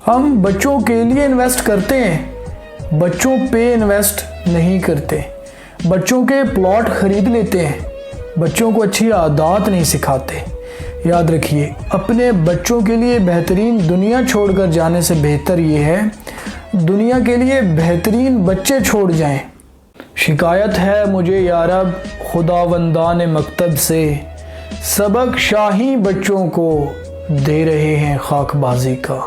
ہم بچوں کے لیے انویسٹ کرتے ہیں، بچوں پہ انویسٹ نہیں کرتے، بچوں کے پلاٹ خرید لیتے ہیں، بچوں کو اچھی عادات نہیں سکھاتے۔ یاد رکھیے، اپنے بچوں کے لیے بہترین دنیا چھوڑ کر جانے سے بہتر یہ ہے دنیا کے لیے بہترین بچے چھوڑ جائیں۔ شکایت ہے مجھے یا رب خداوندان مکتب سے، سبق شاہی بچوں کو دے رہے ہیں خاک بازی کا۔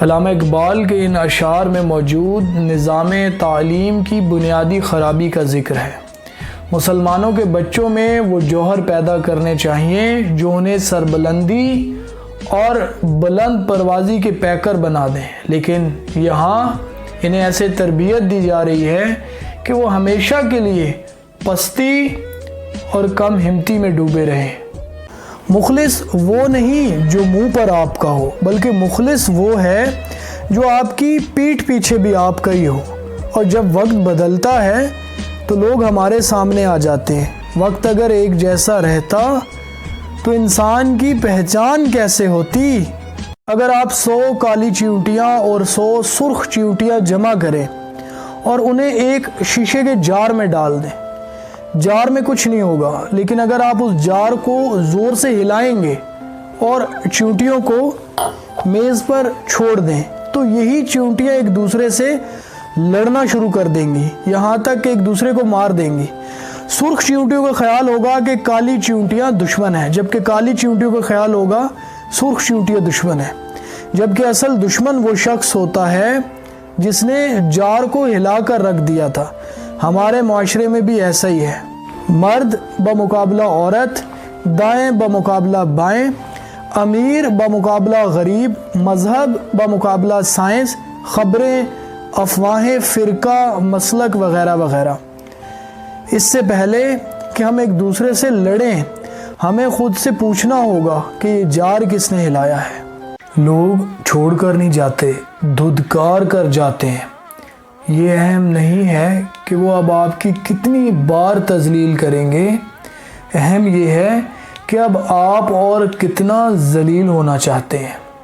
علامہ اقبال کے ان اشعار میں موجود نظام تعلیم کی بنیادی خرابی کا ذکر ہے۔ مسلمانوں کے بچوں میں وہ جوہر پیدا کرنے چاہیے جو انہیں سربلندی اور بلند پروازی کے پیکر بنا دیں، لیکن یہاں انہیں ایسے تربیت دی جا رہی ہے کہ وہ ہمیشہ کے لیے پستی اور کم ہمتی میں ڈوبے رہیں۔ مخلص وہ نہیں جو منہ پر آپ کا ہو، بلکہ مخلص وہ ہے جو آپ کی پیٹھ پیچھے بھی آپ کا ہی ہو۔ اور جب وقت بدلتا ہے تو لوگ ہمارے سامنے آ جاتے ہیں۔ وقت اگر ایک جیسا رہتا تو انسان کی پہچان کیسے ہوتی؟ اگر آپ 100 کالی چیونٹیاں اور 100 سرخ چیونٹیاں جمع کریں اور انہیں ایک شیشے کے جار میں ڈال دیں، جار میں کچھ نہیں ہوگا، لیکن اگر آپ اس جار کو زور سے ہلائیں گے اور چیونٹیوں کو میز پر چھوڑ دیں تو یہی چیونٹیاں ایک دوسرے سے لڑنا شروع کر دیں گی، یہاں تک کہ ایک دوسرے کو مار دیں گی۔ سرخ چیونٹیوں کا خیال ہوگا کہ کالی چیونٹیاں دشمن ہیں، جبکہ کالی چیونٹیوں کا خیال ہوگا سرخ چیونٹیاں دشمن ہیں، جبکہ اصل دشمن وہ شخص ہوتا ہے جس نے جار کو ہلا کر رکھ دیا تھا۔ ہمارے معاشرے میں بھی ایسا ہی ہے، مرد بمقابلہ عورت، دائیں بمقابلہ بائیں، امیر بمقابلہ غریب، مذہب بمقابلہ سائنس، خبریں، افواہیں، فرقہ، مسلک وغیرہ وغیرہ۔ اس سے پہلے کہ ہم ایک دوسرے سے لڑیں، ہمیں خود سے پوچھنا ہوگا کہ یہ جار کس نے ہلایا ہے۔ لوگ چھوڑ کر نہیں جاتے، دھدکار کر جاتے ہیں۔ یہ اہم نہیں ہے کہ وہ اب آپ کی کتنی بار تذلیل کریں گے، اہم یہ ہے کہ اب آپ اور کتنا ذلیل ہونا چاہتے ہیں۔